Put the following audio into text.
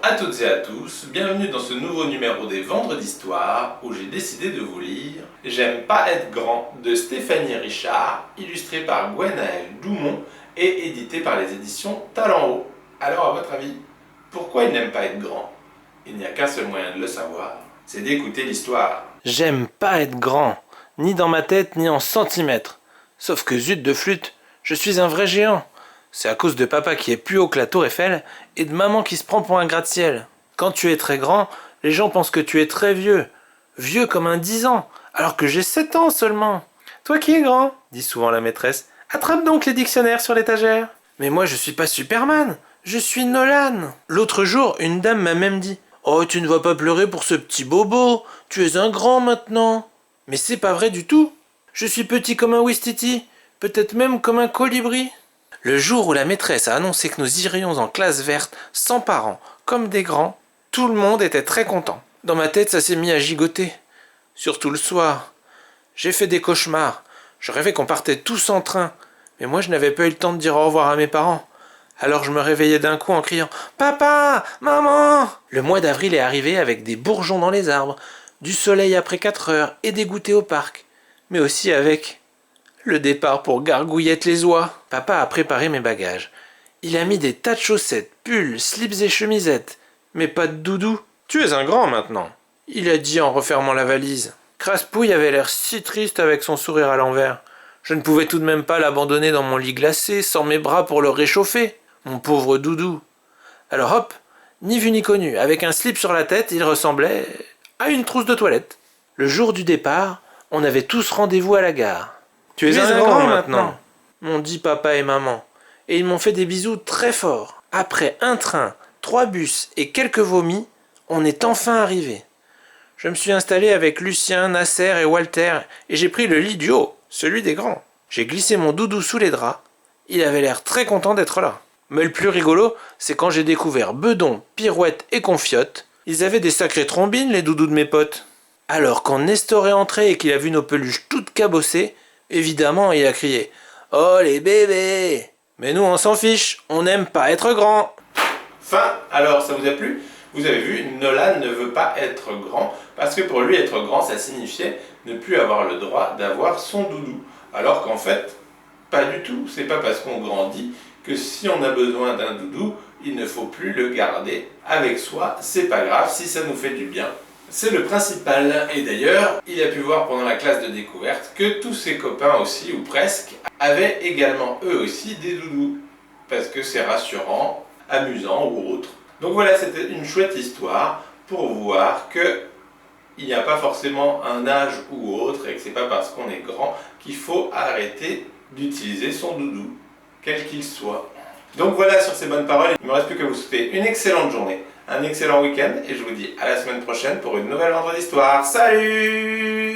à toutes et à tous, bienvenue dans ce nouveau numéro des Vendredis d'Histoire où j'ai décidé de vous lire J'aime pas être grand de Stéphanie Richard, illustré par Gwenaëlle Doumont et édité par les éditions Talent Haut. Alors à votre avis, pourquoi il n'aime pas être grand? Il n'y a qu'un seul moyen de le savoir, c'est d'écouter l'histoire. J'aime pas être grand, ni dans ma tête ni en centimètres. Sauf que zut de flûte, je suis un vrai géant. C'est à cause de papa qui est plus haut que la tour Eiffel et de maman qui se prend pour un gratte-ciel. Quand tu es très grand, les gens pensent que tu es très vieux. Vieux comme un 10 ans, alors que j'ai 7 ans seulement. Toi qui es grand, dit souvent la maîtresse, attrape donc les dictionnaires sur l'étagère. Mais moi je suis pas Superman, je suis Nolan. L'autre jour, une dame m'a même dit Oh, tu ne vas pas pleurer pour ce petit bobo, tu es un grand maintenant. Mais c'est pas vrai du tout. Je suis petit comme un ouistiti, peut-être même comme un colibri. Le jour où la maîtresse a annoncé que nous irions en classe verte, sans parents, comme des grands, tout le monde était très content. Dans ma tête, ça s'est mis à gigoter. Surtout le soir. J'ai fait des cauchemars. Je rêvais qu'on partait tous en train. Mais moi, je n'avais pas eu le temps de dire au revoir à mes parents. Alors je me réveillais d'un coup en criant « Papa! Maman !» Le mois d'avril est arrivé avec des bourgeons dans les arbres, du soleil après 4 heures et des goûters au parc. Mais aussi avec le départ pour Gargouillette-les-Oies. Papa a préparé mes bagages. Il a mis des tas de chaussettes, pulls, slips et chemisettes. Mais pas de doudou. Tu es un grand maintenant, il a dit en refermant la valise. Craspouille avait l'air si triste avec son sourire à l'envers. Je ne pouvais tout de même pas l'abandonner dans mon lit glacé sans mes bras pour le réchauffer. Mon pauvre doudou. Alors hop, ni vu ni connu, avec un slip sur la tête, il ressemblait à une trousse de toilette. Le jour du départ, on avait tous rendez-vous à la gare. Tu es un grand maintenant, m'ont dit papa et maman, et ils m'ont fait des bisous très forts. Après un train, 3 bus et quelques vomis, on est enfin arrivé. Je me suis installé avec Lucien, Nasser et Walter, et j'ai pris le lit du haut, celui des grands. J'ai glissé mon doudou sous les draps. Il avait l'air très content d'être là. Mais le plus rigolo, c'est quand j'ai découvert Bedon, Pirouette et Confiote. Ils avaient des sacrées trombines, les doudous de mes potes. Alors quand Nestor est entré et qu'il a vu nos peluches toutes cabossées, évidemment il a crié « Oh les bébés !» Mais nous on s'en fiche, on n'aime pas être grand. Fin, alors ça vous a plu? Vous avez vu, Nolan ne veut pas être grand, parce que pour lui être grand ça signifiait ne plus avoir le droit d'avoir son doudou. Alors qu'en fait, pas du tout, c'est pas parce qu'on grandit que si on a besoin d'un doudou, il ne faut plus le garder avec soi, c'est pas grave si ça nous fait du bien. C'est le principal, et d'ailleurs, il a pu voir pendant la classe de découverte que tous ses copains aussi, ou presque, avaient également eux aussi des doudous. Parce que c'est rassurant, amusant ou autre. Donc voilà, c'était une chouette histoire pour voir que il n'y a pas forcément un âge ou autre, et que c'est pas parce qu'on est grand qu'il faut arrêter d'utiliser son doudou, quel qu'il soit. Donc voilà, sur ces bonnes paroles, il ne me reste plus qu'à vous souhaiter une excellente journée, un excellent week-end, et je vous dis à la semaine prochaine pour une nouvelle Vendredi d'Histoire. Salut!